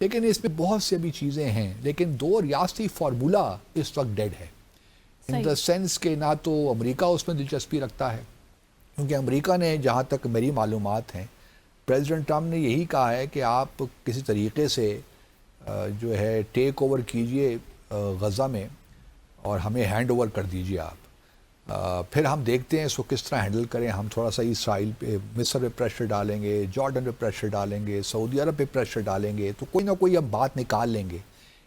لیکن اس میں بہت سی ابھی چیزیں ہیں، لیکن دو ریاستی فارمولہ اس وقت ڈیڈ ہے، ان دا سینس کہ نہ تو امریکہ اس میں دلچسپی رکھتا ہے، کیونکہ امریکہ نے جہاں تک میری معلومات ہیں پریزیڈنٹ ٹرمپ نے یہی کہا ہے کہ آپ کسی طریقے سے جو ہے ٹیک اوور کیجئے غزہ میں اور ہمیں ہینڈ اوور کر دیجئے آپ، پھر ہم دیکھتے ہیں اس کو کس طرح ہینڈل کریں، ہم تھوڑا سا اسرائیل پہ مصر پہ پریشر ڈالیں گے، جارڈن پہ پریشر ڈالیں گے، سعودی عرب پہ پریشر ڈالیں گے، تو کوئی نہ کوئی ہم بات نکال لیں گے۔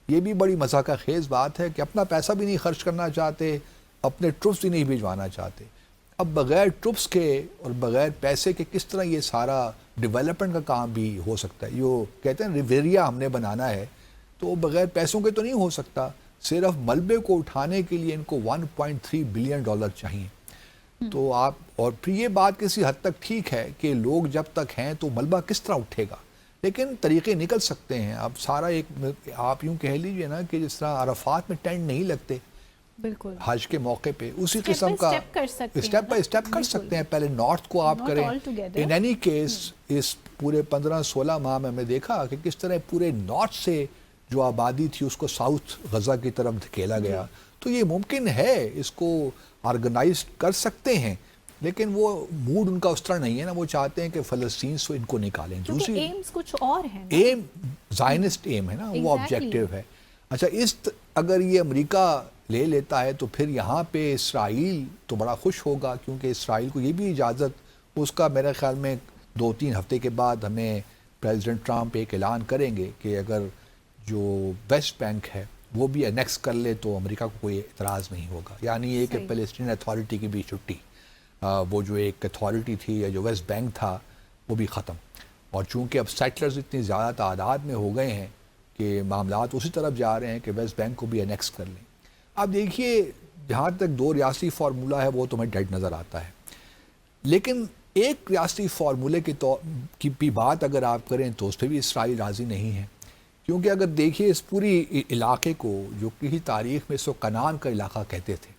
یہ بھی بڑی مضحکہ خیز بات ہے کہ اپنا پیسہ بھی نہیں خرچ کرنا چاہتے، اپنے ٹروپس بھی نہیں بھیجوانا چاہتے۔ اب بغیر ٹروپس کے اور بغیر پیسے کے کس طرح یہ سارا ڈیولپمنٹ کا کام بھی ہو سکتا ہے؟ یہ کہتے ہیں ریویریا ہم نے بنانا ہے تو بغیر پیسوں کے تو نہیں ہو سکتا، صرف ملبے کو اٹھانے کے لیے ان کو $1.3 بلین چاہیے۔ تو آپ اور پھر یہ بات کسی حد تک ٹھیک ہے کہ لوگ جب تک ہیں تو ملبہ کس طرح اٹھے گا، لیکن طریقے نکل سکتے ہیں۔ اب سارا ایک آپ یوں کہہ لیجئے نا کہ جس طرح عرفات میں ٹینٹ نہیں لگتے بالکل حج کے موقع پہ، اسی قسم کا اسٹیپ بائی اسٹیپ کر سکتے ہیں۔ پہلے نارتھ کو آپ کریں۔ ان اینی کیس اس پورے 15-16 ماہ میں ہم نے دیکھا کہ کس طرح پورے نارتھ سے جو آبادی تھی اس کو ساؤتھ غزہ کی طرف دھکیلا گیا، تو یہ ممکن ہے، اس کو آرگنائز کر سکتے ہیں، لیکن وہ موڈ ان کا اس طرح نہیں ہے نا، وہ چاہتے ہیں کہ فلسطین سے ان کو نکالیں۔ دوسری ایمز کچھ اور ہیں، ایم زائنسٹ ایم ہے نا، وہ آبجیکٹیو ہے۔ اچھا اگر یہ امریکہ لے لیتا ہے تو پھر یہاں پہ اسرائیل تو بڑا خوش ہوگا، کیونکہ اسرائیل کو یہ بھی اجازت، اس کا میرے خیال میں 2-3 ہفتے کے بعد ہمیں پریزیڈنٹ ٹرمپ ایک اعلان کریں گے کہ اگر جو ویسٹ بینک ہے وہ بھی انیکس کر لے تو امریکہ کو کوئی اعتراض نہیں ہوگا، یعنی یہ کہ فلسطین اتھارٹی کی بھی چھٹی، وہ جو ایک اتھارٹی تھی یا جو ویسٹ بینک تھا وہ بھی ختم۔ اور چونکہ اب سیٹلرز اتنی زیادہ تعداد میں ہو گئے ہیں کہ معاملات اسی طرف جا رہے ہیں کہ ویسٹ بینک کو بھی انیکس کر لیں۔ اب دیکھیے جہاں تک دو ریاستی فارمولہ ہے وہ تو ہمیں ڈیڈ نظر آتا ہے، لیکن ایک ریاستی فارمولے کی بھی بات اگر آپ کریں تو اس پہ بھی اسرائیل راضی نہیں ہے، کیونکہ اگر دیکھیے اس پوری علاقے کو جو کسی تاریخ میں اس کو کنعان کا علاقہ کہتے تھے،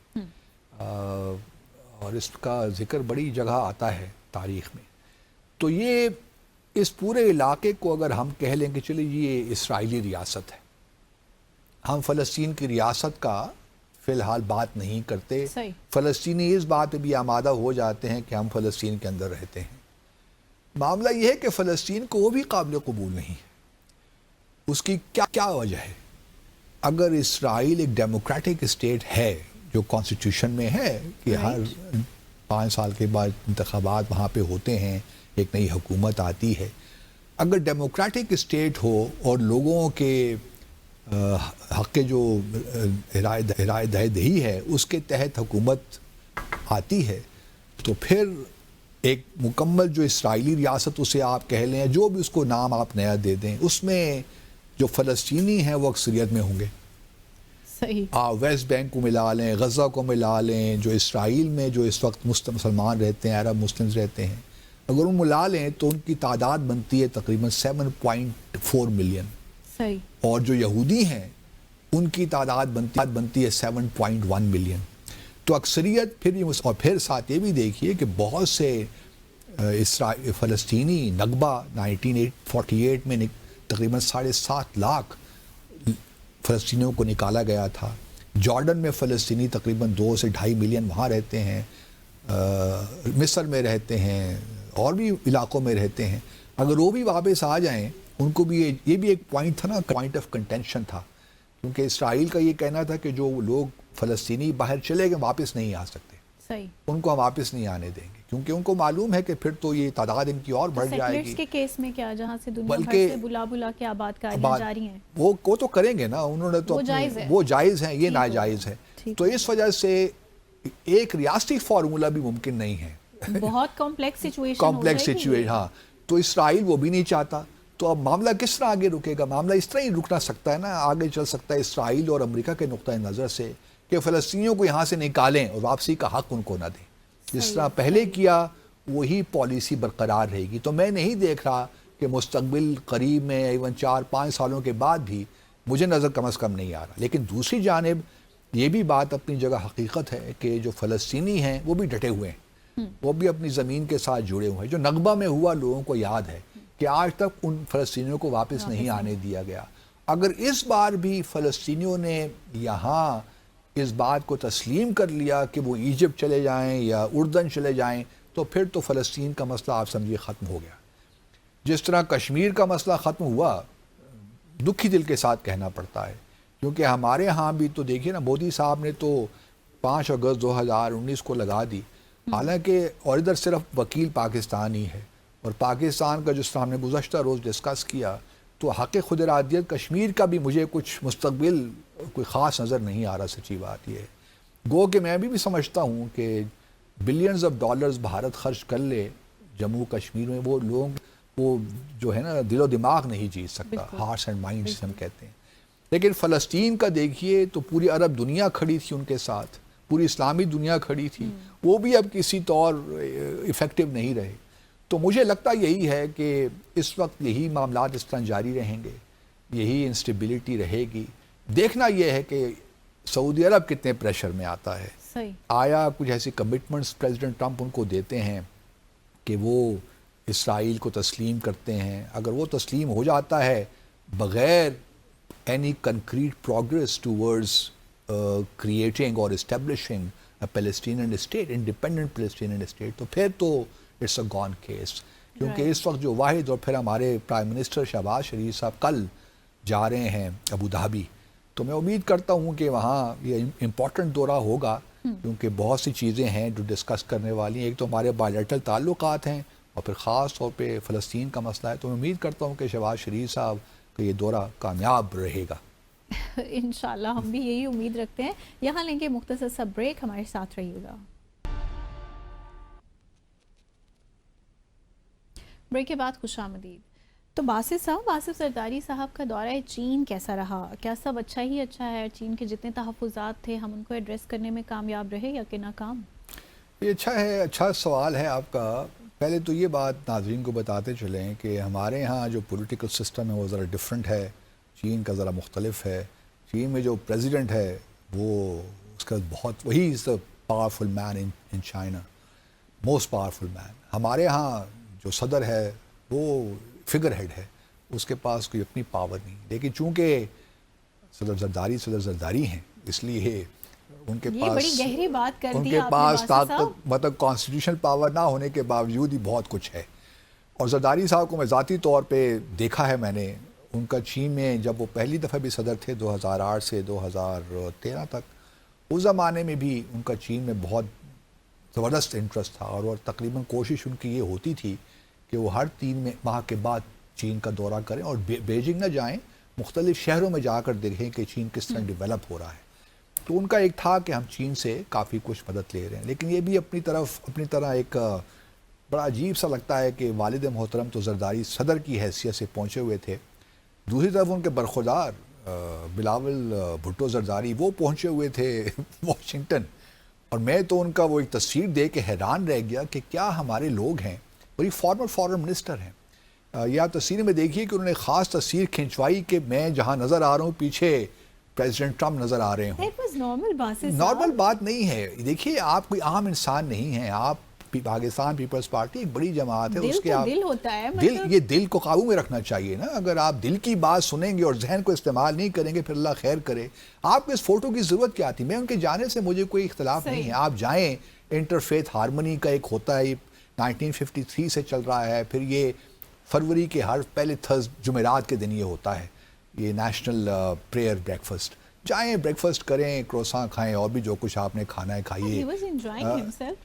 اور اس کا ذکر بڑی جگہ آتا ہے تاریخ میں، تو یہ اس پورے علاقے کو اگر ہم کہہ لیں کہ چلے یہ اسرائیلی ریاست ہے، ہم فلسطین کی ریاست کا فی الحال بات نہیں کرتے، فلسطینی اس بات بھی آمادہ ہو جاتے ہیں کہ ہم فلسطین کے اندر رہتے ہیں۔ معاملہ یہ ہے کہ فلسطین کو وہ بھی قابل قبول نہیں ہے۔ اس کی کیا وجہ ہے؟ اگر اسرائیل ایک ڈیموکریٹک اسٹیٹ ہے جو کانسٹیٹیوشن میں ہے کہ ہر 5 سال کے بعد انتخابات وہاں پہ ہوتے ہیں، ایک نئی حکومت آتی ہے، اگر ڈیموکریٹک اسٹیٹ ہو اور لوگوں کے حق کے جو ہدایت دہی ہے اس کے تحت حکومت آتی ہے، تو پھر ایک مکمل جو اسرائیلی ریاست اسے آپ کہہ لیں، جو بھی اس کو نام آپ نیا دے دیں، اس میں جو فلسطینی ہیں وہ اکثریت میں ہوں گے۔ آپ ویسٹ بینک کو ملا لیں، غزہ کو ملا لیں، جو اسرائیل میں جو اس وقت مسلمان رہتے ہیں، عرب مسلمز رہتے ہیں، اگر ان ملا لیں تو ان کی تعداد بنتی ہے تقریباً 7.4 ملین، اور جو یہودی ہیں ان کی تعداد بنتی ہے 7.1 ملین۔ تو اکثریت پھر بھی، اور پھر ساتھ یہ بھی دیکھیے کہ بہت سے فلسطینی نکبہ 1948 میں تقریباً 7.5 لاکھ فلسطینیوں کو نکالا گیا تھا۔ جارڈن میں فلسطینی تقریباً 2 سے 2.5 ملین وہاں رہتے ہیں، مصر میں رہتے ہیں، اور بھی علاقوں میں رہتے ہیں۔ اگر وہ بھی واپس آ جائیں، ان کو بھی یہ بھی ایک پوائنٹ تھا نا، پوائنٹ آف کنٹینشن تھا، کیونکہ اسرائیل کا یہ کہنا تھا کہ جو لوگ فلسطینی باہر چلے گئے واپس نہیں آ سکتے، ان کو ہم واپس نہیں آنے دیں گے، کیونکہ ان کو معلوم ہے کہ پھر تو یہ تعداد ان کی اور بڑھ جائے گی۔ کے کیس میں کیا، جہاں سے دنیا بھر سے بلا کے آباد کاریاں جاری ہیں، وہ تو کریں گے نا، انہوں نے تو وہ جائز ہیں، یہ ناجائز ہے۔ تو اس وجہ سے ایک ریاستی فارمولہ بھی ممکن نہیں ہے، بہت کمپلیکس سچویشن، ہاں۔ تو اسرائیل وہ بھی نہیں چاہتا، تو اب معاملہ کس طرح آگے رکے گا؟ معاملہ اس طرح ہی رکنا سکتا ہے نا، آگے چل سکتا ہے اسرائیل اور امریکہ کے نقطہ نظر سے کہ فلسطینیوں کو یہاں سے نکالیں اور واپسی کا حق ان کو نہ دیں، جس طرح پہلے کیا وہی پالیسی برقرار رہے گی۔ تو میں نہیں دیکھ رہا کہ مستقبل قریب میں ایون 4-5 سالوں کے بعد بھی، مجھے نظر کم از کم نہیں آ رہا۔ لیکن دوسری جانب یہ بھی بات اپنی جگہ حقیقت ہے کہ جو فلسطینی ہیں وہ بھی ڈٹے ہوئے ہیں، وہ بھی اپنی زمین کے ساتھ جڑے ہوئے ہیں۔ جو نغبہ میں ہوا لوگوں کو یاد ہے کہ آج تک ان فلسطینیوں کو واپس نہیں آنے دیا گیا. اگر اس بار بھی فلسطینیوں نے یہاں اس بات کو تسلیم کر لیا کہ وہ ایجپٹ چلے جائیں یا اردن چلے جائیں تو پھر تو فلسطین کا مسئلہ آپ سمجھیے ختم ہو گیا. جس طرح کشمیر کا مسئلہ ختم ہوا دکھی دل کے ساتھ کہنا پڑتا ہے, کیونکہ ہمارے ہاں بھی تو دیکھیے نا, مودی صاحب نے تو 5 اگست 2019 کو لگا دی, حالانکہ اور ادھر صرف وکیل پاکستان ہی ہے, اور پاکستان کا جس طرح ہم نے گزشتہ روز ڈسکس کیا تو حق خود ارادیت کشمیر کا بھی مجھے کچھ مستقبل کوئی خاص نظر نہیں آ رہا. سچی بات یہ ہے, گو کہ میں بھی سمجھتا ہوں کہ بلینز آف ڈالرز بھارت خرچ کر لے جموں کشمیر میں, وہ لوگ وہ جو ہے نا دل و دماغ نہیں جیت سکتا, ہارٹس اینڈ مائنڈس ہم کہتے ہیں. لیکن فلسطین کا دیکھیے تو پوری عرب دنیا کھڑی تھی ان کے ساتھ, پوری اسلامی دنیا کھڑی تھی, وہ بھی اب کسی طور افیکٹو نہیں رہے. تو مجھے لگتا یہی ہے کہ اس وقت یہی معاملات اس طرح جاری رہیں گے, یہی انسٹیبلٹی رہے گی. دیکھنا یہ ہے کہ سعودی عرب کتنے پریشر میں آتا ہے. صحیح. آیا کچھ ایسی کمٹمنٹس پریزیڈنٹ ٹرمپ ان کو دیتے ہیں کہ وہ اسرائیل کو تسلیم کرتے ہیں؟ اگر وہ تسلیم ہو جاتا ہے بغیر any concrete progress towards creating or establishing a Palestinian state, independent Palestinian state, تو پھر تو it's a gone case. کیونکہ اس وقت جو واحد, اور پھر ہمارے پرائم منسٹر شہباز شریف صاحب کل جا رہے ہیں ابو دھابی, تو میں امید کرتا ہوں کہ وہاں یہ امپورٹنٹ دورہ ہوگا, کیونکہ بہت سی چیزیں ہیں جو ڈسکس کرنے والی ہیں. ایک تو ہمارے بائیلیٹرل تعلقات ہیں, اور پھر خاص طور پہ فلسطین کا مسئلہ ہے. تو میں امید کرتا ہوں کہ شہباز شریف صاحب کہ یہ دورہ کامیاب رہے گا. انشاءاللہ ہم بھی یہی امید رکھتے ہیں. یہاں لیں گے مختصر سا بریک, ہمارے ساتھ رہیے گا. بریک کے بعد خوش آمدید. تو باسط صاحب, آصف زرداری صاحب کا دورہ چین کیسا رہا؟ کیا سب اچھا ہی اچھا ہے؟ چین کے جتنے تحفظات تھے ہم ان کو ایڈریس کرنے میں کامیاب رہے یا کہ ناکام؟ یہ اچھا ہے, اچھا سوال ہے آپ کا. پہلے تو یہ بات ناظرین کو بتاتے چلیں کہ ہمارے ہاں جو پولیٹیکل سسٹم ہے وہ ذرا ڈیفرنٹ ہے, چین کا ذرا مختلف ہے. چین میں جو پریزیڈنٹ ہے وہ اس کا بہت, وہی is the powerful man in China, most powerful man. ہمارے ہاں جو صدر ہے وہ فگر ہیڈ ہے, اس کے پاس کوئی اپنی پاور نہیں. لیکن چونکہ صدر زرداری ہیں اس لیے ان کے پاس, بڑی گہری بات کر دی ان کے پاس طاقت, مطلب کانسٹیٹیوشنل پاور نہ ہونے کے باوجود ہی بہت کچھ ہے. اور زرداری صاحب کو میں ذاتی طور پہ دیکھا ہے میں نے, ان کا چین میں جب وہ پہلی دفعہ بھی صدر تھے 2008 سے 2013 تک, اس زمانے میں بھی ان کا چین میں بہت زبردست انٹرسٹ تھا, اور تقریباً کوشش ان کی یہ ہوتی تھی کہ وہ ہر 3 ماہ کے بعد چین کا دورہ کریں اور بیجنگ نہ جائیں, مختلف شہروں میں جا کر دیکھیں کہ چین کس طرح ڈیولپ ہو رہا ہے. تو ان کا ایک تھا کہ ہم چین سے کافی کچھ مدد لے رہے ہیں. لیکن یہ بھی اپنی طرح ایک بڑا عجیب سا لگتا ہے کہ والد محترم تو زرداری صدر کی حیثیت سے پہنچے ہوئے تھے, دوسری طرف ان کے برخودار بلاول بھٹو زرداری وہ پہنچے ہوئے تھے واشنگٹن. اور میں تو ان کا وہ ایک تصویر دے کے حیران رہ گیا کہ کیا ہمارے لوگ ہیں, اور یہ فارن منسٹر ہیں. یا تصویر میں دیکھیے کہ انہوں نے خاص تصویر کھنچوائی کہ میں جہاں نظر آ رہا ہوں پیچھے پریزیڈنٹ ٹرمپ نظر آ رہے ہوں. نارمل بات نہیں ہے. دیکھیے آپ کوئی عام انسان نہیں ہیں, آپ پاکستان پیپلز پارٹی ایک بڑی جماعت ہے, اس کے دل ہوتا ہے, یہ دل کو قابو میں رکھنا چاہیے نا. اگر آپ دل کی بات سنیں گے اور ذہن کو استعمال نہیں کریں گے پھر اللہ خیر کرے. آپ کو اس فوٹو کی ضرورت کیا تھی؟ میں ان کے جانے سے مجھے کوئی اختلاف نہیں ہے, آپ جائیں. انٹرفیتھ ہارمنی کا ایک ہوتا ہے, 1953 سے چل رہا ہے. پھر یہ فروری کے ہر پہلے جمعرات کے دن یہ ہوتا ہے, یہ نیشنل پریئر بریکفسٹ. جائیں بریکفسٹ کریں, کروساں کھائیں, اور بھی جو کچھ آپ نے کھانا ہے کھائیے.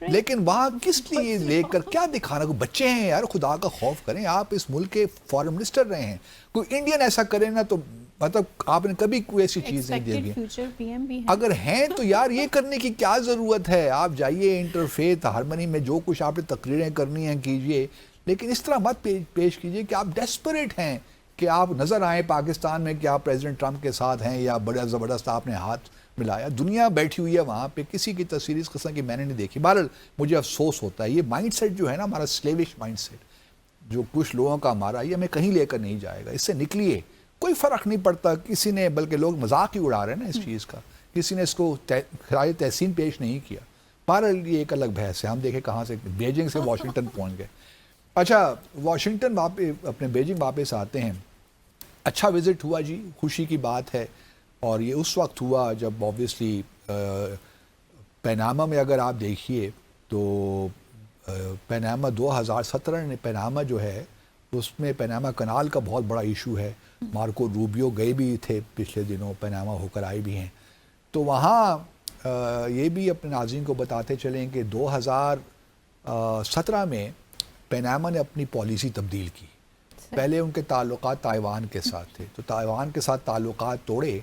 لیکن وہاں کس لیے لے کر کیا دکھانا؟ کوئی بچے ہیں یار, خدا کا خوف کریں. آپ اس ملک کے فارن منسٹر رہے ہیں, کوئی انڈین ایسا کرے نا تو مطلب آپ نے کبھی کوئی ایسی چیز نہیں دیکھی. اگر ہیں تو یار یہ کرنے کی کیا ضرورت ہے؟ آپ جائیے انٹرفیتھ ہارمنی میں جو کچھ آپ نے تقریریں کرنی ہیں کیجیے, لیکن اس طرح مت پیش کیجیے کہ آپ ڈیسپریٹ ہیں کہ آپ نظر آئیں پاکستان میں کہ آپ پریزیڈنٹ ٹرمپ کے ساتھ ہیں یا بڑا زبردست آپ نے ہاتھ ملایا. دنیا بیٹھی ہوئی ہے وہاں پہ, کسی کی تصویر اس قسم کی میں نے نہیں دیکھی. بہرحال مجھے افسوس ہوتا ہے, یہ مائنڈ سیٹ جو ہے نا ہمارا سلیوش مائنڈ سیٹ جو کچھ لوگوں کا ہمارا, یہ ہمیں کہیں لے کر نہیں جائے گا. اس سے نکلیے, کوئی فرق نہیں پڑتا کسی نے, بلکہ لوگ مذاق ہی اڑا رہے ہیں نا اس چیز کا, کسی نے اس کو خراج تحسین پیش نہیں کیا. بہرحال یہ ایک الگ بحث ہے, ہم دیکھیں کہاں سے بیجنگ سے واشنگٹن پہنچ گئے. اچھا، واشنگٹن اپنے بیجنگ واپس آتے ہیں. اچھا وزٹ ہوا جی، خوشی کی بات ہے. اور یہ اس وقت ہوا جب آبویسلی پیناما میں اگر آپ دیکھیے تو پیناما 2017 نے پیناما جو ہے اس میں پیناما کنال کا بہت بڑا ایشو ہے. مارکو روبیو گئے بھی تھے پچھلے دنوں، پیناما ہو کر آئے بھی ہیں. تو وہاں یہ بھی اپنے ناظرین کو بتاتے چلیں کہ 2017 میں پیناما نے اپنی پالیسی تبدیل کی. پہلے ان کے تعلقات تائیوان کے ساتھ تھے، تو تائیوان کے ساتھ تعلقات توڑے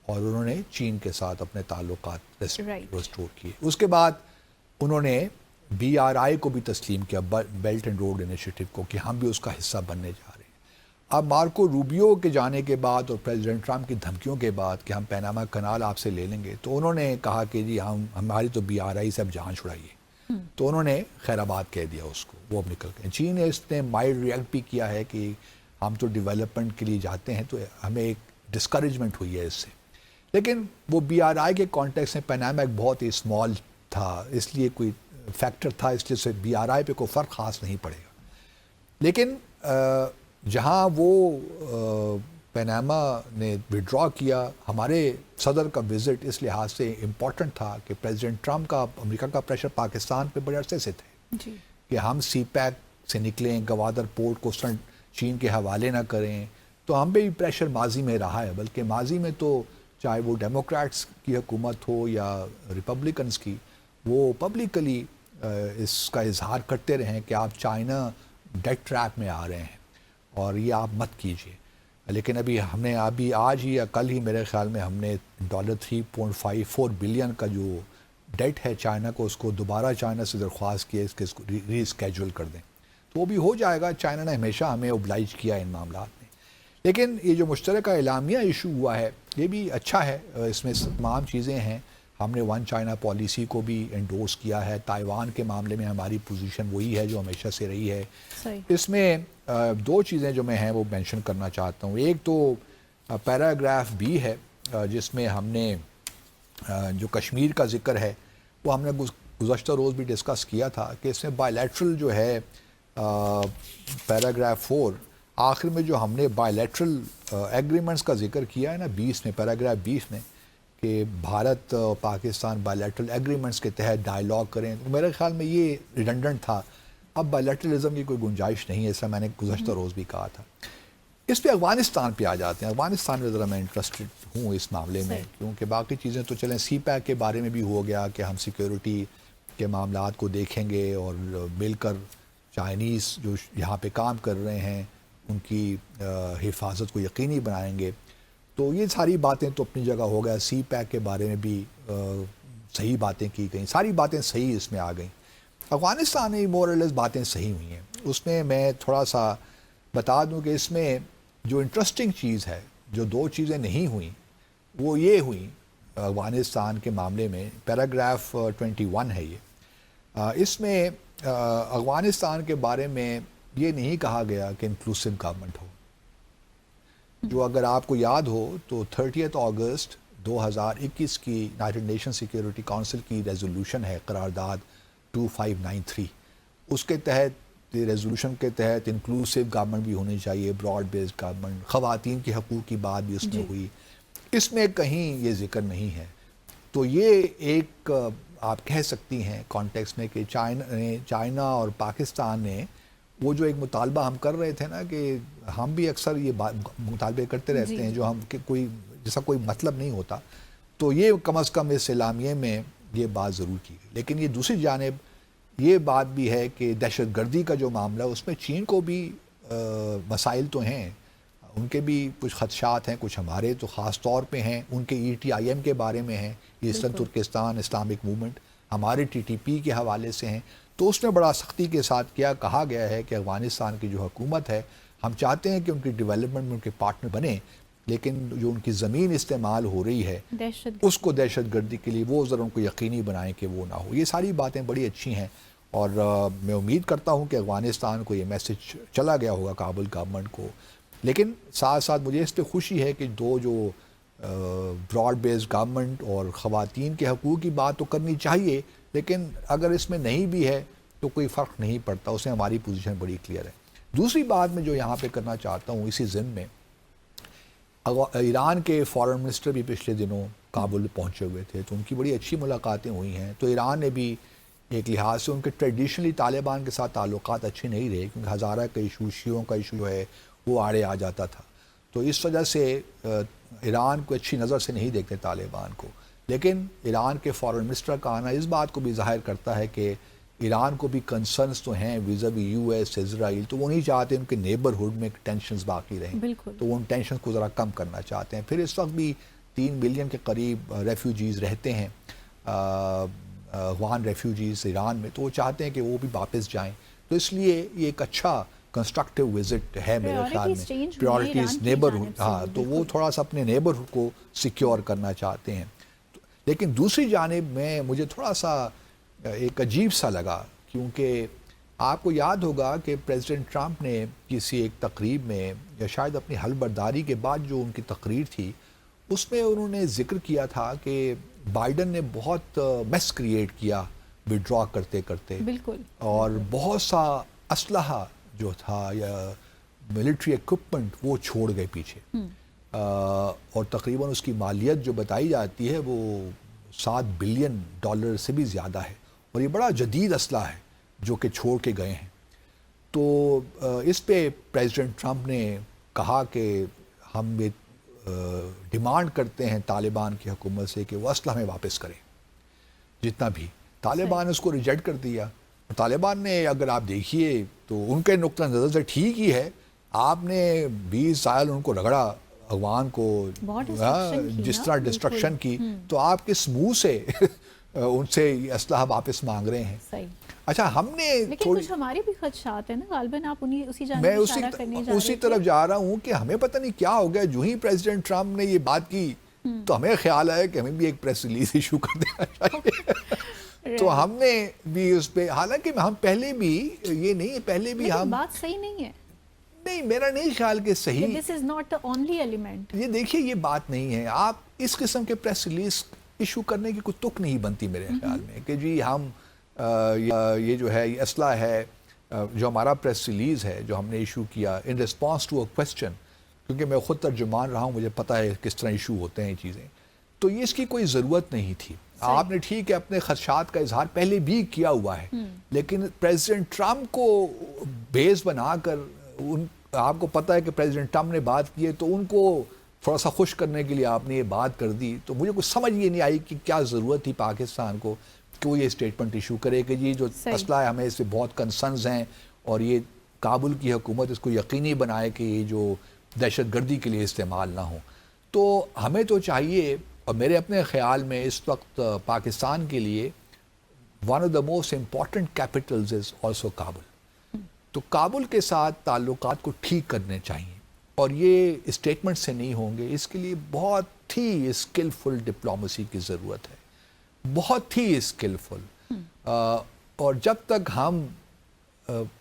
اور انہوں نے چین کے ساتھ اپنے تعلقات ریسٹور کیے. اس کے بعد انہوں نے BRI کو بھی تسلیم کیا، بیلٹ اینڈ روڈ انیشیٹو کو، کہ ہم بھی اس کا حصہ بننے جا رہے ہیں. اب مارکو روبیو کے جانے کے بعد اور پریزیڈنٹ ٹرمپ کی دھمکیوں کے بعد کہ ہم پیناما کنال آپ سے لے لیں گے، تو انہوں نے کہا کہ جی ہماری تو BRI سے اب جان چھڑائیے. تو انہوں نے خیر آباد کہہ دیا اس کو، وہ اب نکل گئے. چین نے اس نے مائلڈ ریئیکٹ بھی کیا ہے کہ ہم تو ڈیولپمنٹ کے لیے جاتے ہیں، تو ہمیں ایک ڈسکریجمنٹ ہوئی ہے اس سے. لیکن وہ BRI کے کانٹیکس میں پیناما ایک بہت ہی اسمال تھا، اس لیے کوئی فیکٹر تھا، اس لیے سے BRI پہ کوئی فرق خاص نہیں پڑے گا. لیکن جہاں وہ پیناما نے وڈرا کیا، ہمارے صدر کا وزٹ اس لحاظ سے امپورٹنٹ تھا کہ پریزیڈنٹ ٹرمپ کا امریکہ کا پریشر پاکستان پہ بڑے عرصے سے تھے کہ ہم CPEC سے نکلیں، گوادر پورٹ کو چین کے حوالے نہ کریں. تو ہم پہ بھی پریشر ماضی میں رہا ہے، بلکہ ماضی میں تو چاہے وہ ڈیموکریٹس کی حکومت ہو یا ریپبلکنس کی، وہ پبلکلی اس کا اظہار کرتے رہیں کہ آپ چائنا ڈیٹ ٹریپ میں آ رہے ہیں اور یہ آپ مت کیجیے. لیکن ہم نے آج ہی یا کل ہی میرے خیال میں ہم نے $3.54 بلین کا جو ڈیٹ ہے چائنا کو، اس کو دوبارہ چائنا سے درخواست کی ہے اس کے ری اسکیجول کر دیں. تو وہ بھی ہو جائے گا. چائنا نے ہمیشہ ہمیں اوبلائج کیا ان معاملات میں. لیکن یہ جو مشترکہ اعلامیہ ایشو ہوا ہے یہ بھی اچھا ہے. اس میں تمام چیزیں ہیں. ہم نے ون چائنا پالیسی کو بھی انڈورس کیا ہے. تائیوان کے معاملے میں ہماری پوزیشن وہی ہے جو ہمیشہ سے رہی ہے. اس میں دو چیزیں جو میں ہیں وہ مینشن کرنا چاہتا ہوں. ایک تو پیراگراف B ہے جس میں ہم نے جو کشمیر کا ذکر ہے وہ ہم نے گزشتہ روز بھی ڈسکس کیا تھا کہ اس میں بائی لیٹرل جو ہے پیراگراف 4 آخر میں جو ہم نے بائی لیٹرل ایگریمنٹس کا ذکر کیا ہے نا 20 میں، پیراگراف 20 میں، کہ بھارت اور پاکستان بائی لیٹرل ایگریمنٹس کے تحت ڈائیلاگ کریں. تو میرے خیال میں یہ ریڈنڈنٹ تھا. اب بائی لیٹرلزم کی کوئی گنجائش نہیں ہے، ایسا میں نے گزشتہ روز بھی کہا تھا. اس پہ افغانستان پہ آ جاتے ہیں. افغانستان میں ذرا میں انٹرسٹڈ ہوں اس معاملے میں، کیونکہ باقی چیزیں تو چلیں CPEC کے بارے میں بھی ہو گیا کہ ہم سیکیورٹی کے معاملات کو دیکھیں گے اور مل کر چائنیز جو یہاں پہ کام کر رہے ہیں ان کی حفاظت کو یقینی بنائیں گے. تو یہ ساری باتیں تو اپنی جگہ ہو گیا. CPEC کے بارے میں بھی صحیح باتیں کی گئیں، ساری باتیں صحیح اس میں آ گئیں. افغانستان میں مور اور لیس باتیں صحیح ہوئی ہیں. اس میں میں تھوڑا سا بتا دوں کہ اس میں جو انٹرسٹنگ چیز ہے، جو دو چیزیں نہیں ہوئیں وہ یہ ہوئیں افغانستان کے معاملے میں. پیراگراف 21 ہے یہ. اس میں افغانستان کے بارے میں یہ نہیں کہا گیا کہ انکلوسیو گورنمنٹ ہو. جو اگر آپ کو یاد ہو تو 30 اگست 2021 کی یونائیٹڈ نیشن سیکیورٹی کونسل کی ریزولوشن ہے، قرارداد 2593. اس کے تحت ریزولوشن کے تحت انکلوسیو گورنمنٹ بھی ہونی چاہیے، براڈ بیسڈ گورنمنٹ. خواتین کے حقوق کی بات بھی اس میں ہوئی. اس میں کہیں یہ ذکر نہیں ہے. تو یہ ایک آپ کہہ سکتی ہیں کانٹیکس میں کہ چائنا اور پاکستان نے وہ جو ایک مطالبہ ہم کر رہے تھے نا کہ ہم بھی اکثر یہ مطالبے کرتے رہتے ہیں جو ہم کوئی جیسا کوئی مطلب نہیں ہوتا. تو یہ کم از کم اس اعلامیے میں یہ بات ضرور کی گئی. لیکن یہ دوسری جانب یہ بات بھی ہے کہ دہشت گردی کا جو معاملہ ہے اس میں چین کو بھی مسائل تو ہیں، ان کے بھی کچھ خدشات ہیں، کچھ ہمارے تو خاص طور پہ ہیں. ان کے ETIM کے بارے میں ہیں، ایسٹرن ترکستان اسلامک موومنٹ، ہمارے TTP کے حوالے سے ہیں. تو اس میں بڑا سختی کے ساتھ کہا گیا ہے کہ افغانستان کی جو حکومت ہے ہم چاہتے ہیں کہ ان کی ڈیولپمنٹ میں ان کے پارٹنر بنیں، لیکن جو ان کی زمین استعمال ہو رہی ہے اس کو دہشت گردی کے لیے وہ ذرا ان کو یقینی بنائیں کہ وہ نہ ہو. یہ ساری باتیں بڑی اچھی ہیں اور میں امید کرتا ہوں کہ افغانستان کو یہ میسج چلا گیا ہوگا کابل گورنمنٹ کو. لیکن ساتھ ساتھ مجھے اس پہ خوشی ہے کہ جو براڈ بیسڈ گورنمنٹ اور خواتین کے حقوق کی بات تو کرنی چاہیے، لیکن اگر اس میں نہیں بھی ہے تو کوئی فرق نہیں پڑتا، اس میں ہماری پوزیشن بڑی کلیئر ہے۔ دوسری بات میں جو یہاں پہ کرنا چاہتا ہوں اسی ضمن میں، ایران کے فارن منسٹر بھی پچھلے دنوں کابل پہنچے ہوئے تھے، تو ان کی بڑی اچھی ملاقاتیں ہوئی ہیں۔ تو ایران نے بھی ایک لحاظ سے ان کے ٹریڈیشنلی طالبان کے ساتھ تعلقات اچھے نہیں رہے، کیونکہ ہزارہ کا ایشو، شیعوں کا ایشو جو ہے وہ آڑے آ جاتا تھا، تو اس وجہ سے ایران کو اچھی نظر سے نہیں دیکھتے طالبان کو۔ لیکن ایران کے فارن منسٹر کا آنا اس بات کو بھی ظاہر کرتا ہے کہ ایران کو بھی کنسرنس تو ہیں ویزاوی یو ایس، اسرائیل، تو وہ نہیں چاہتے ان کے نیبرہڈ میں ٹینشنز باقی رہیں، بالکل، تو وہ ان ٹینشنز کو ذرا کم کرنا چاہتے ہیں۔ پھر اس وقت بھی 3 ملین کے قریب ریفیوجیز رہتے ہیں، افغان ریفیوجیز ایران میں، تو وہ چاہتے ہیں کہ وہ بھی واپس جائیں، تو اس لیے یہ ایک اچھا کنسٹرکٹیو وزٹ ہے میرے خیال میں۔ پریورٹیز نیبرہڈ، ہاں، تو وہ تھوڑا سا اپنے نیبرہڈ کو سیکیور کرنا چاہتے ہیں۔ لیکن دوسری جانب میں مجھے تھوڑا سا ایک عجیب سا لگا، کیونکہ آپ کو یاد ہوگا کہ پریزیڈنٹ ٹرمپ نے کسی ایک تقریب میں، یا شاید اپنی حلف برداری کے بعد جو ان کی تقریر تھی، اس میں انہوں نے ذکر کیا تھا کہ بائیڈن نے بہت میس کریٹ کیا وڈرا کرتے کرتے، بالکل، اور بہت سا اسلحہ جو تھا یا ملٹری ایکوپمنٹ وہ چھوڑ گئے پیچھے، اور تقریباً اس کی مالیت جو بتائی جاتی ہے وہ $7 بلین سے بھی زیادہ ہے، اور یہ بڑا جدید اسلحہ ہے جو کہ چھوڑ کے گئے ہیں۔ تو اس پہ پریزیڈنٹ ٹرمپ نے کہا کہ ہم یہ ڈیمانڈ کرتے ہیں طالبان کی حکومت سے کہ وہ اسلحہ ہمیں واپس کریں جتنا بھی۔ طالبان نے اس کو ریجیکٹ کر دیا۔ طالبان نے، اگر آپ دیکھیے تو ان کے نقطہ نظر سے ٹھیک ہی ہے، آپ نے 20 سال ان کو رگڑا، افغان کو جس طرح ڈسٹرکشن کی، تو آپ کس منہ سے ان سے اسلحہ واپس مانگ رہے ہیں؟ صحیح۔ اچھا، ہم نے لیکن کچھ ہماری بھی خدشات ہیں نا غالباً، آپ اسی جانب اشارہ کرنے جا رہے تھے۔ میں اسی طرف جا رہا ہوں کہ ہمیں پتہ نہیں کیا ہو گیا، جو ہی پریزیڈنٹ ٹرمپ نے یہ بات کی تو ہمیں خیال آیا کہ ہمیں بھی ایک پریس ریلیز ایشو کر دینا چاہیے، تو ہم نے بھی اس پہ، حالانکہ ہم پہلے بھی یہ نہیں، پہلے بھی ہم، بات صحیح نہیں ہے، نہیں میرا نہیں خیال کہ صحیح، this is not the only element۔ یہ دیکھیے یہ بات نہیں ہے، آپ اس قسم کے پریس ریلیز ایشو کرنے کی کوئی تک نہیں بنتی میرے خیال میں، کہ جی ہم یہ جو ہے یہ اسلحہ ہے، جو ہمارا پریس ریلیز ہے جو ہم نے ایشو کیا ان رسپانس ٹو اے کویسچن، کیونکہ میں خود ترجمان رہا ہوں، مجھے پتہ ہے کس طرح ایشو ہوتے ہیں یہ چیزیں، تو یہ اس کی کوئی ضرورت نہیں تھی۔ آپ نے ٹھیک ہے اپنے خدشات کا اظہار پہلے بھی کیا ہوا ہے، لیکن پریزیڈنٹ ٹرمپ کو بیس بنا کر، آپ کو پتہ ہے کہ پریزیڈنٹ ٹرمپ نے بات کی ہے تو ان کو تھوڑا سا خوش کرنے کے لیے آپ نے یہ بات کر دی، تو مجھے کچھ سمجھ یہ نہیں آئی کہ کیا ضرورت تھی پاکستان کو کہ وہ یہ اسٹیٹمنٹ ایشو کرے کہ جی جو اسلحہ ہے ہمیں اس سے بہت کنسرنز ہیں، اور یہ کابل کی حکومت اس کو یقینی بنائے کہ یہ جو دہشت گردی کے لیے استعمال نہ ہو۔ تو ہمیں تو چاہیے، اور میرے اپنے خیال میں اس وقت پاکستان کے لیے one of the most important capitals is also Kabul, تو کابل کے ساتھ تعلقات کو ٹھیک کرنے چاہیے، اور یہ اسٹیٹمنٹ سے نہیں ہوں گے، اس کے لیے بہت ہی اسکلفل ڈپلومیسی کی ضرورت ہے، بہت ہی اسکلفل، اور جب تک ہم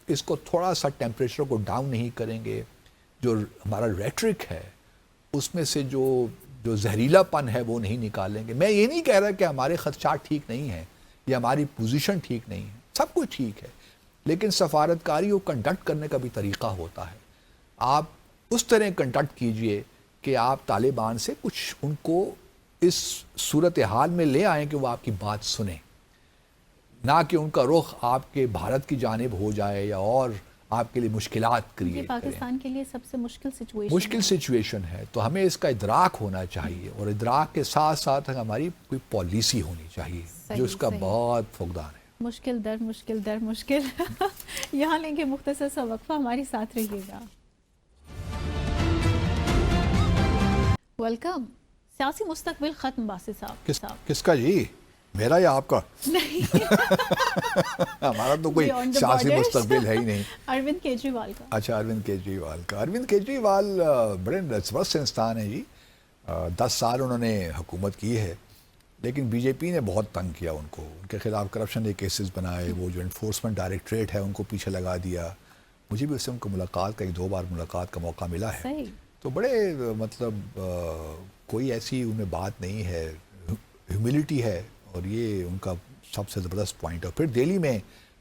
اس کو تھوڑا سا ٹیمپریچر کو ڈاؤن نہیں کریں گے، جو ہمارا ریٹرک ہے اس میں سے جو زہریلا پن ہے وہ نہیں نکالیں گے۔ میں یہ نہیں کہہ رہا کہ ہمارے خدشات ٹھیک نہیں ہیں یا ہماری پوزیشن ٹھیک نہیں ہے، سب کچھ ٹھیک ہے، لیکن سفارتکاری کو کنڈکٹ کرنے کا بھی طریقہ ہوتا ہے۔ آپ اس طرح کنڈکٹ کیجئے کہ آپ طالبان سے کچھ ان کو اس صورتحال میں لے آئیں کہ وہ آپ کی بات سنیں، نہ کہ ان کا رخ آپ کے بھارت کی جانب ہو جائے یا اور آپ کے لیے مشکلات کریٹ کریں۔ پاکستان کے لیے سب سے مشکل سچویشن ہے، تو ہمیں اس کا ادراک ہونا چاہیے، اور ادراک کے ساتھ ساتھ ہماری کوئی پالیسی ہونی چاہیے جو اس کا بہت فقدان ہے۔ مشکل در مشکل در مشکل یہاں لیں گے مختصر سا وقفہ، ہمارے ساتھ رہیے گا۔ ویلکم۔ سیاسی مستقبل ختم باسط صاحب۔ کس کا جی؟ میرا یا آپ کا؟ نہیں، ہمارا تو کوئی سیاسی مستقبل ہے ہی نہیں۔ اروند کیجریوال کا۔ اچھا، اروند کیجریوال کا۔ اروند کیجریوال بڑے زبردست انسان ہیں جی، 10 سال انہوں نے حکومت کی ہے، لیکن بی جے پی نے بہت تنگ کیا ان کو، ان کے خلاف کرپشن کے کیسز بنائے، وہ جو انفورسمنٹ ڈائریکٹریٹ ہے ان کو پیچھے لگا دیا۔ مجھے بھی اس سے ان کو ملاقات کا 1-2 بار ملاقات کا موقع ملا ہے، تو بڑے مطلب کوئی ایسی ان میں بات نہیں ہے، ہیوملٹی ہے، اور یہ ان کا سب سے زبردست پوائنٹ ہے۔ پھر دہلی میں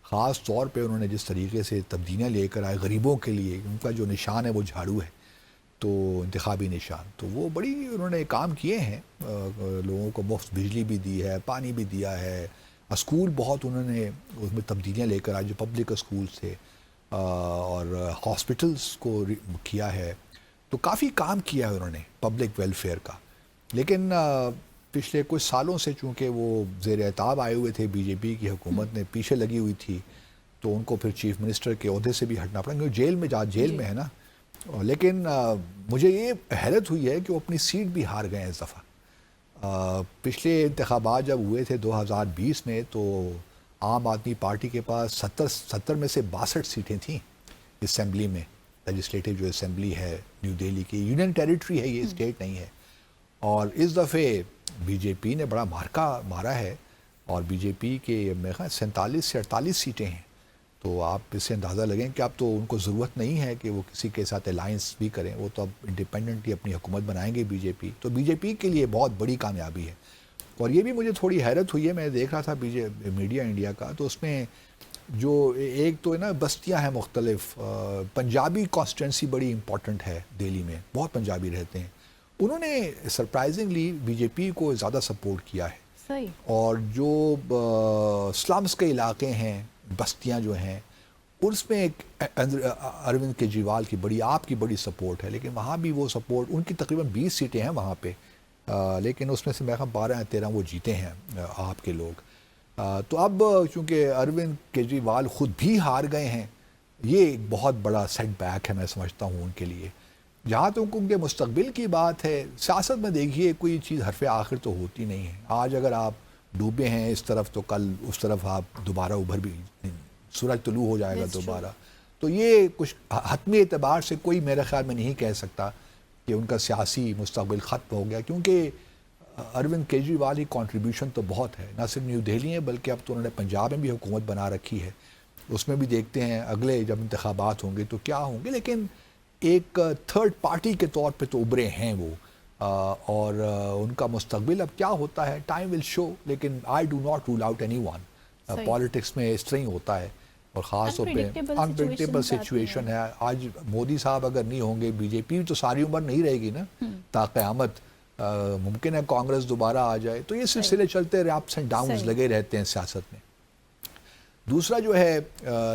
خاص طور پہ انہوں نے جس طریقے سے تبدیلیاں لے کر آئے غریبوں کے لیے، ان کا جو نشان ہے وہ جھاڑو ہے، تو انتخابی نشان، تو وہ بڑی انہوں نے کام کیے ہیں، لوگوں کو مفت بجلی بھی دی ہے، پانی بھی دیا ہے، اسکول بہت انہوں نے اس میں تبدیلیاں لے کر آئے جو پبلک اسکولس تھے، اور ہاسپٹلس کو کیا ہے، تو کافی کام کیا ہے انہوں نے پبلک ویلفیئر کا. لیکن پچھلے کچھ سالوں سے چونکہ وہ زیر اعتاب آئے ہوئے تھے، بی جے پی کی حکومت نے پیچھے لگی ہوئی تھی، تو ان کو پھر چیف منسٹر کے عہدے سے بھی ہٹنا پڑا کیونکہ جیل میں ہے نا. لیکن مجھے یہ حیرت ہوئی ہے کہ وہ اپنی سیٹ بھی ہار گئے ہیں اس دفعہ. پچھلے انتخابات جب ہوئے تھے 2020 میں، تو عام آدمی پارٹی کے پاس 70 میں سے 62 سیٹیں تھیں اسمبلی میں، لیجسلیٹو جو اسمبلی ہے نیو دہلی کی، یونین ٹیریٹری ہے یہ، اسٹیٹ نہیں ہے. اور اس دفعے بی جے پی نے بڑا مارا ہے، اور بی جے پی کے میرے خیال 47 سے 48 سیٹیں ہیں. تو آپ اس سے اندازہ لگیں کہ اب تو ان کو ضرورت نہیں ہے کہ وہ کسی کے ساتھ الائنس بھی کریں، وہ تو اب انڈیپینڈنٹلی اپنی حکومت بنائیں گے بی جے پی. تو بی جے پی کے لیے بہت بڑی کامیابی ہے. اور یہ بھی مجھے تھوڑی حیرت ہوئی ہے، میں دیکھ رہا تھا میڈیا انڈیا کا، تو اس میں جو ایک تو نا بستیاں ہیں مختلف، پنجابی کانسٹیٹنسی بڑی امپورٹنٹ ہے دہلی میں، بہت پنجابی رہتے ہیں، انہوں نے سرپرائزنگلی بی جے پی کو زیادہ سپورٹ کیا ہے. صحیح. اور جو سلمز کے علاقے ہیں، بستیاں جو ہیں، اس میں ایک اروند کیجریوال کی آپ کی بڑی سپورٹ ہے. لیکن وہاں بھی وہ سپورٹ، ان کی تقریباً 20 سیٹیں ہیں وہاں پہ، لیکن اس میں سے میرے خیال 12 یا 13 وہ جیتے ہیں آپ کے لوگ. تو اب چونکہ اروند کیجریوال خود بھی ہار گئے ہیں، یہ ایک بہت بڑا سیٹ بیک ہے میں سمجھتا ہوں ان کے لیے. جہاں تک ان کے مستقبل کی بات ہے، سیاست میں دیکھیے کوئی چیز حرف آخر تو ہوتی نہیں ہے. آج اگر آپ ڈوبے ہیں اس طرف تو کل اس طرف آپ دوبارہ ابھر بھی، سورج طلوع ہو جائے گا دوبارہ. تو یہ کچھ حتمی اعتبار سے کوئی میرے خیال میں نہیں کہہ سکتا کہ ان کا سیاسی مستقبل ختم ہو گیا، کیونکہ اروند کیجریوال کی کنٹریبیوشن تو بہت ہے، نہ صرف نیو دہلی ہے بلکہ اب تو انہوں نے پنجاب میں بھی حکومت بنا رکھی ہے. اس میں بھی دیکھتے ہیں اگلے جب انتخابات ہوں گے تو کیا ہوں گے. لیکن ایک تھرڈ پارٹی کے طور پہ تو ابھرے ہیں وہ، اور ان کا مستقبل اب کیا ہوتا ہے ٹائم ول شو. لیکن I do not rule out anyone. Politics میں اس طرح ہی ہوتا ہے، اور خاص طور پہ انپریڈکٹیبل سچویشن ہے. آج مودی صاحب اگر نہیں ہوں گے، بی جے پی تو ساری عمر نہیں رہے گی نا تا قیامت. ممکن ہے کانگریس دوبارہ آ جائے. تو یہ سلسلے چلتے رہے، اپس اینڈ ڈاؤنز لگے رہتے ہیں سیاست میں. دوسرا جو ہے،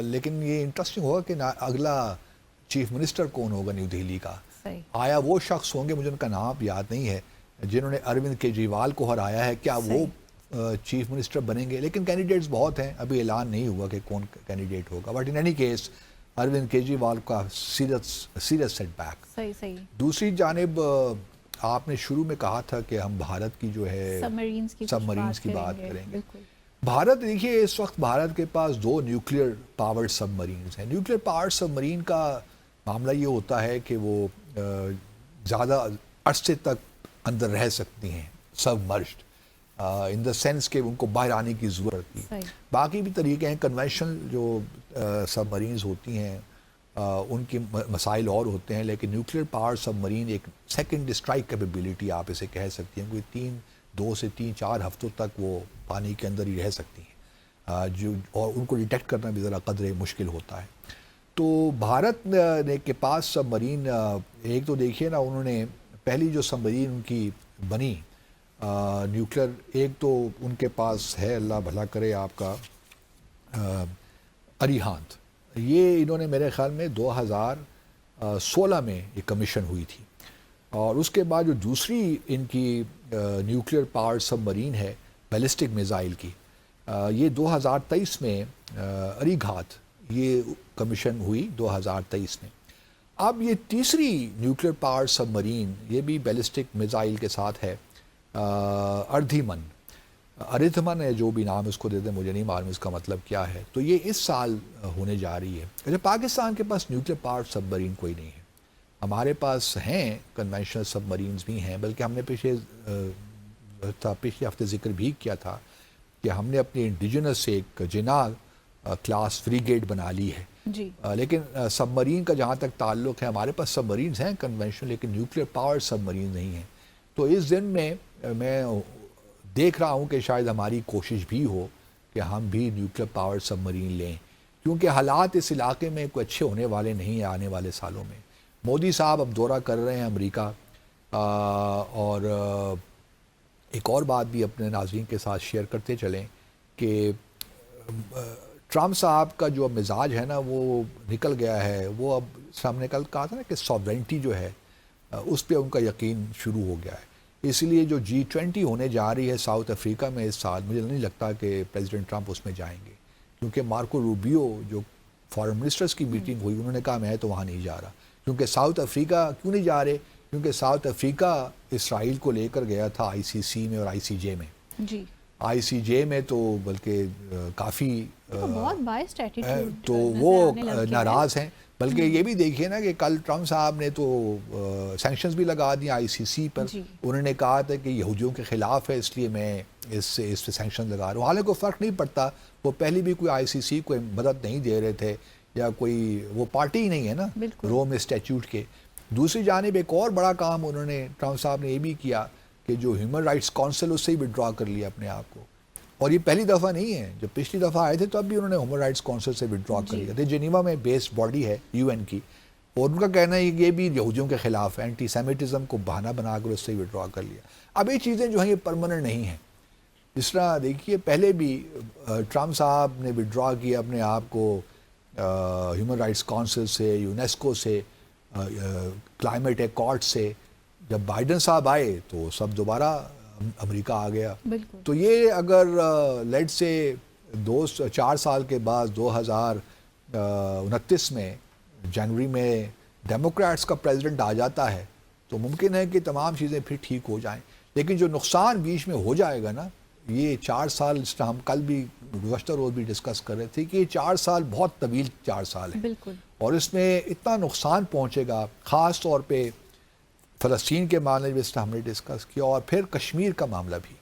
لیکن یہ انٹرسٹنگ ہوگا کہ اگلا چیف منسٹر کون ہوگا نیو دہلی کا. آیا وہ شخص ہوں گے، مجھے ان کا نام یاد نہیں ہے، جنہوں نے اروند کیجریوال کو ہرایا ہے، کیا وہ چیف منسٹر بنیں گے؟ لیکن کینڈیڈیٹس بہت ہیں، ابھی اعلان نہیں ہوا کہ کون کینڈیڈیٹ ہوگا. But in any case Arvind Kejriwal کا سیریس سیٹ بیک. دوسری جانب آپ نے شروع میں کہا تھا کہ ہم بھارت کی جو ہے سب مرینز کی بات کریں گے. بھارت دیکھیے، اس وقت بھارت کے پاس 2 نیوکلیئر پاورڈ سب مرینز ہیں. نیوکلیئر پاورڈ سب مرین کا معاملہ یہ ہوتا ہے کہ وہ زیادہ عرصے تک اندر رہ سکتی ہیں، سب مرجڈ ان دا سینس کہ ان کو باہر آنے کی ضرورت نہیں. باقی بھی طریقے ہیں، کنونشنل جو سب مرینز ہوتی ہیں ان کے مسائل اور ہوتے ہیں. لیکن نیوکلیئر پاور سب مرین ایک سیکنڈ اسٹرائک کیپیبلٹی آپ اسے کہہ سکتی ہیں. کوئی 2 سے 3-4 ہفتوں تک وہ پانی کے اندر ہی رہ سکتی ہیں، جو اور ان کو ڈیٹیکٹ کرنا بھی ذرا قدرے مشکل ہوتا ہے. تو بھارت نے کے پاس سب مرین ایک تو دیکھیے نا، انہوں نے پہلی جو سب مرین ان کی بنی نیوکلیئر، ایک تو ان کے پاس ہے، اللہ بھلا کرے آپ کا، اریہانت. یہ انہوں نے میرے خیال میں 2016 میں یہ کمیشن ہوئی تھی. اور اس کے بعد جو دوسری ان کی نیوکلیئر پاور سب مرین ہے بیلسٹک میزائل کی، یہ 2023 میں اری گھات یہ کمیشن ہوئی 2023 میں. اب یہ تیسری نیوکلیئر پاور سب مرین، یہ بھی بیلسٹک میزائل کے ساتھ ہے، اریدھمن ہے، جو بھی نام اس کو دیتے ہیں مجھے نہیں معلوم اس کا مطلب کیا ہے. تو یہ اس سال ہونے جا رہی ہے. اچھا، پاکستان کے پاس نیوکلیئر پاور سب مرین کوئی نہیں ہے. ہمارے پاس ہیں کنونشنل سب مرینز بھی ہیں، بلکہ ہم نے پچھلے ہفتے ذکر بھی کیا تھا کہ ہم نے اپنی انڈیجنس ایک جناح کلاس فریگیٹ بنا لی ہے. لیکن سب مرین کا جہاں تک تعلق ہے، ہمارے پاس سب مرینز ہیں کنونشنل، لیکن نیوکلیئر پاور سب مرین نہیں ہیں. تو اس دن میں دیکھ رہا ہوں کہ شاید ہماری کوشش بھی ہو کہ ہم بھی نیوکلیر پاور سب مرین لیں، کیونکہ حالات اس علاقے میں کوئی اچھے ہونے والے نہیں ہیں آنے والے سالوں میں۔ مودی صاحب اب دورہ کر رہے ہیں امریکہ، اور ایک اور بات بھی اپنے ناظرین کے ساتھ شیئر کرتے چلیں کہ ٹرمپ صاحب کا جو مزاج ہے نا وہ نکل گیا ہے، وہ اب ہم نے کل کہا تھا نا کہ ساورنٹی جو ہے اس پہ ان کا یقین شروع ہو گیا ہے، اس لیے جو G20 ہونے جا رہی ہے ساؤتھ افریقہ میں اس سال، مجھے نہیں لگتا کہ پریزیڈنٹ ٹرمپ اس میں جائیں گے، کیونکہ مارکو روبیو جو فارن منسٹرز کی میٹنگ ہوئی انہوں نے کہا میں تو وہاں نہیں جا رہا، کیونکہ ساؤتھ افریقہ کیوں نہیں جا رہے، کیونکہ ساؤتھ افریقہ اسرائیل کو لے کر گیا تھا ICC میں اور ICJ میں، جی ICJ میں تو بلکہ کافی بہت بائسڈ ایٹیٹیوڈ تو وہ ناراض ہیں، بلکہ یہ بھی دیکھیے نا کہ کل ٹرمپ صاحب نے تو سینکشنز بھی لگا دیا ICC پر، انہوں نے کہا تھا کہ یہودیوں کے خلاف ہے اس لیے میں اس پہ سینکشن لگا رہا ہوں، حالانکہ کوئی فرق نہیں پڑتا، وہ پہلے بھی کوئی ICC کو مدد نہیں دے رہے تھے یا کوئی وہ پارٹی ہی نہیں ہے نا روم اسٹیچیوٹ کے۔ دوسری جانب ایک اور بڑا کام انہوں نے ٹرمپ صاحب نے یہ بھی کیا کہ جو ہیومن رائٹس کونسل اس سے ہی وڈرا کر لیا اپنے آپ کو، اور یہ پہلی دفعہ نہیں ہے، جب پچھلی دفعہ آئے تھے تو اب بھی انہوں نے ہیومن رائٹس کونسل سے وڈرا کر لیا تھا، جنیوا میں بیسڈ باڈی ہے UN کی، اور ان کا کہنا ہے کہ یہ بھی یہودیوں کے خلاف ہے، اینٹی سیمیٹزم کو بہانہ بنا کر اس سے وڈرا کر لیا۔ اب یہ چیزیں جو ہیں یہ پرماننٹ نہیں ہیں، جس طرح دیکھیے پہلے بھی ٹرمپ صاحب نے وڈرا کیا اپنے آپ کو ہیومن رائٹس کونسل سے، UNESCO سے، کلائمیٹ ایکارڈ سے، جب بائیڈن صاحب آئے تو سب دوبارہ امریکہ آ گیا۔ تو یہ اگر لیٹ سے 4 سال کے بعد 2029 میں جنوری میں ڈیموکریٹس کا پریزیڈنٹ آ جاتا ہے تو ممکن ہے کہ تمام چیزیں پھر ٹھیک ہو جائیں، لیکن جو نقصان بیچ میں ہو جائے گا نا، یہ 4 سال، اس طرح ہم کل بھی گزشتہ روز بھی ڈسکس کر رہے تھے کہ یہ 4 سال بہت طویل 4 سال ہے، اور اس میں اتنا نقصان پہنچے گا، خاص طور پہ فلسطین کے معاملے میں، اس طرح ہم نے ڈسکس کیا، اور پھر کشمیر کا معاملہ بھی،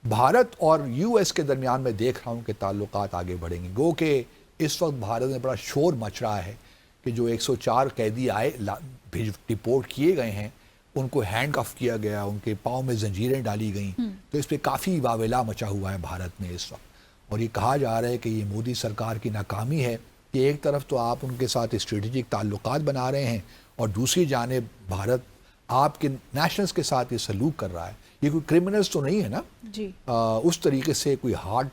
بھارت اور US کے درمیان میں دیکھ رہا ہوں کہ تعلقات آگے بڑھیں گے، گو کہ اس وقت بھارت میں بڑا شور مچ رہا ہے کہ جو 104 قیدی آئے ڈپورٹ کیے گئے ہیں ان کو ہینڈ کف کیا گیا، ان کے پاؤں میں زنجیریں ڈالی گئیں، تو اس پہ کافی واویلا مچا ہوا ہے بھارت میں اس وقت، اور یہ کہا جا رہا ہے کہ یہ مودی سرکار کی ناکامی ہے کہ ایک طرف تو آپ ان کے ساتھ اسٹریٹجک تعلقات بنا رہے ہیں اور دوسری جانب بھارت آپ کے نیشنلز کے ساتھ یہ سلوک کر رہا ہے، یہ کوئی کرمنلز تو نہیں ہے نا، جی اس طریقے سے کوئی ہارڈ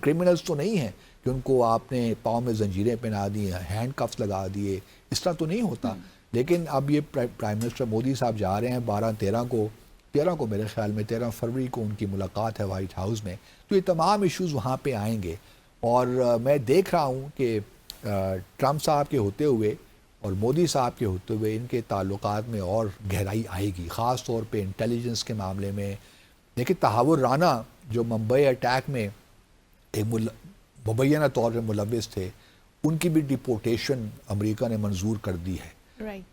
کرمنلز تو نہیں ہیں کہ ان کو آپ نے پاؤں میں زنجیریں پہنا دی، ہینڈ کفس لگا دیے، اس طرح تو نہیں ہوتا، لیکن اب یہ پرائم منسٹر مودی صاحب جا رہے ہیں 13 کو میرے خیال میں 13 فروری کو ان کی ملاقات ہے وائٹ ہاؤس میں، تو یہ تمام ایشوز وہاں پہ آئیں گے، اور میں دیکھ رہا ہوں کہ ٹرمپ صاحب کے ہوتے ہوئے اور مودی صاحب کے ہوتے ہوئے ان کے تعلقات میں اور گہرائی آئے گی، خاص طور پہ انٹیلیجنس کے معاملے میں۔ دیکھیں تحور رانا جو ممبئی اٹیک میں ایک مبینہ طور پہ ملوث تھے، ان کی بھی ڈپورٹیشن امریکہ نے منظور کر دی ہے،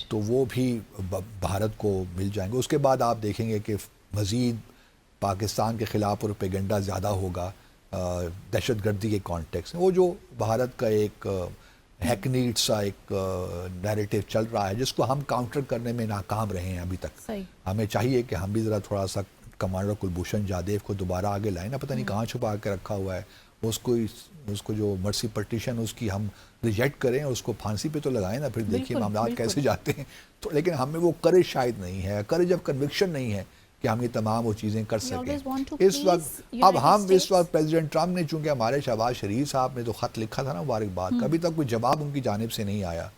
تو وہ بھی بھارت کو مل جائیں گے۔ اس کے بعد آپ دیکھیں گے کہ مزید پاکستان کے خلاف پروپیگنڈا زیادہ ہوگا دہشت گردی کے کانٹیکس میں، وہ جو بھارت کا ایک ہیکنیڈ سا ایک نیریٹو چل رہا ہے جس کو ہم کاؤنٹر کرنے میں ناکام رہے ہیں ابھی تک۔ ہمیں چاہیے کہ ہم بھی ذرا تھوڑا سا کمانڈر کلبھوشن جادیو کو دوبارہ آگے لائیں نا، پتہ نہیں کہاں چھپا کے رکھا ہوا ہے، اس کو جو مرسی پٹیشن اس کی ہم ریجیکٹ کریں، اس کو پھانسی پہ تو لگائیں نا، پھر دیکھیے معاملات کیسے جاتے ہیں، تو لیکن ہمیں وہ کرج شاید نہیں ہے، کرج اب کنوکشن نہیں ہے کہ ہم یہ تمام وہ چیزیں کر سکیں اس وقت۔ اب ہم اس وقت پریزیڈنٹ ٹرمپ نے چونکہ ہمارے شہباز شریف صاحب نے تو خط لکھا تھا نا مبارکباد کا، ابھی تک کوئی جواب ان کی جانب سے نہیں آیا،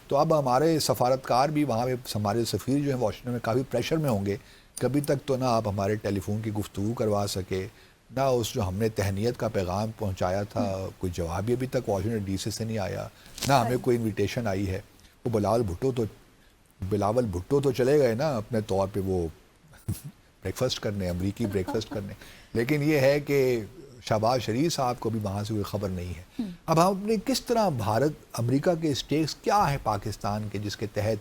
تو اب ہمارے سفارتکار بھی وہاں پہ، ہمارے سفیر جو ہیں واشنگٹن میں کافی پریشر میں ہوں گے، کبھی تک تو نہ آپ ہمارے ٹیلی فون کی گفتگو کروا سکے، نہ اس جو ہم نے تہنیت کا پیغام پہنچایا تھا کوئی جواب ہی ابھی تک واشنگٹن DC سے نہیں آیا، نہ ہمیں کوئی انویٹیشن آئی ہے۔ وہ بلاول بھٹو تو چلے گئے نا اپنے طور پہ وہ بریکفسٹ کرنے، امریکی بریکفسٹ کرنے، لیکن یہ ہے کہ شہباز شریف صاحب کو بھی وہاں سے کوئی خبر نہیں ہے۔ اب ہم نے کس طرح امریکہ کے اسٹیکس کیا ہے پاکستان کے جس کے تحت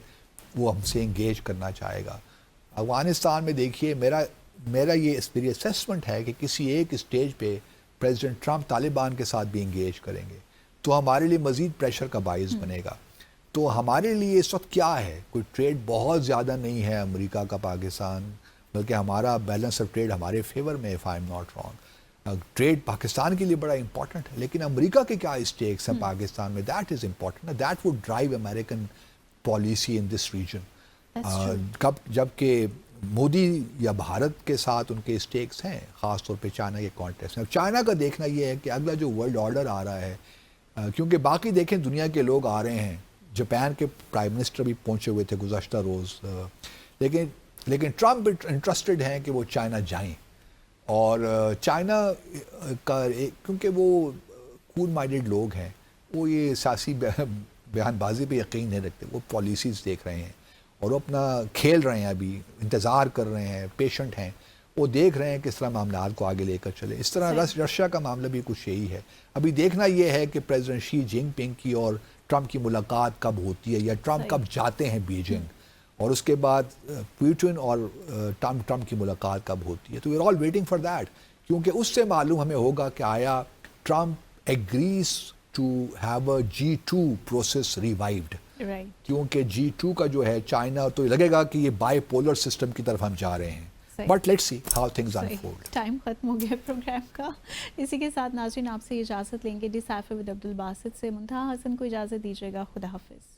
وہ ہم سے انگیج کرنا چاہے گا؟ افغانستان میں دیکھیے میرا یہ اسیسمنٹ ہے کہ کسی ایک اسٹیج پہ پریزیڈنٹ ٹرمپ طالبان کے ساتھ بھی انگیج کریں گے تو ہمارے لیے مزید پریشر کا باعث بنے گا۔ تو ہمارے لیے اس وقت کیا ہے، کوئی ٹریڈ بہت زیادہ نہیں ہے امریکہ کا پاکستان، بلکہ ہمارا بیلنس آف ٹریڈ ہمارے فیور میں، if I'm not wrong۔ Trade Pakistan کے لیے بڑا امپورٹنٹ ہے، لیکن امریکہ کے کیا اسٹیکس ہیں پاکستان میں، that is important, that would drive American policy in this region. جبکہ مودی یا بھارت کے ساتھ ان کے اسٹیکس ہیں، خاص طور پہ چائنا کے کانٹیکس میں. اب چائنا کا دیکھنا یہ ہے کہ اگلا جو ورلڈ آرڈر آ رہا ہے، کیونکہ باقی دیکھیں دنیا کے لوگ آ رہے ہیں، جاپان کے پرائم منسٹر بھی پہنچے ہوئے تھے گزشتہ روز، لیکن ٹرمپ انٹرسٹڈ ہیں کہ وہ چائنا جائیں. اور چائنا کا کیونکہ وہ کول مائنڈڈ لوگ ہیں، وہ یہ سیاسی بیان بازی پہ یقین نہیں رکھتے، وہ پالیسیز دیکھ رہے ہیں اور وہ اپنا کھیل رہے ہیں، ابھی انتظار کر رہے ہیں، پیشنٹ ہیں، وہ دیکھ رہے ہیں کس طرح معاملات کو آگے لے کر چلے. اس طرح رشیا کا معاملہ بھی کچھ یہی ہے. ابھی دیکھنا یہ ہے کہ پریزیڈنٹ شی جن پنگ کی اور ٹرمپ کی ملاقات کب ہوتی ہے، یا ٹرمپ کب جاتے ہیں بیجنگ، اور اس کے بعد پوٹن اور ٹرمپ کی ملاقات کب ہوتی ہے. تو we are all waiting for that, کیونکہ اس سے معلوم ہمیں ہوگا کہ آیا Trump agrees to have a G2 process revived. کیونکہ G2 کا جو ہے چائنا تو لگے گا کہ یہ بائی پولر سسٹم کی طرف ہم جا رہے ہیں. But let's see how things unfold. Time ختم ہو گیا پروگرام کا. اسی کے ساتھ ناظرین آپ سے اجازت لیں گے. ڈیسائفر ود عبدالباسط سے منتہا حسن کو اجازت دیجیے گا. خدا حافظ.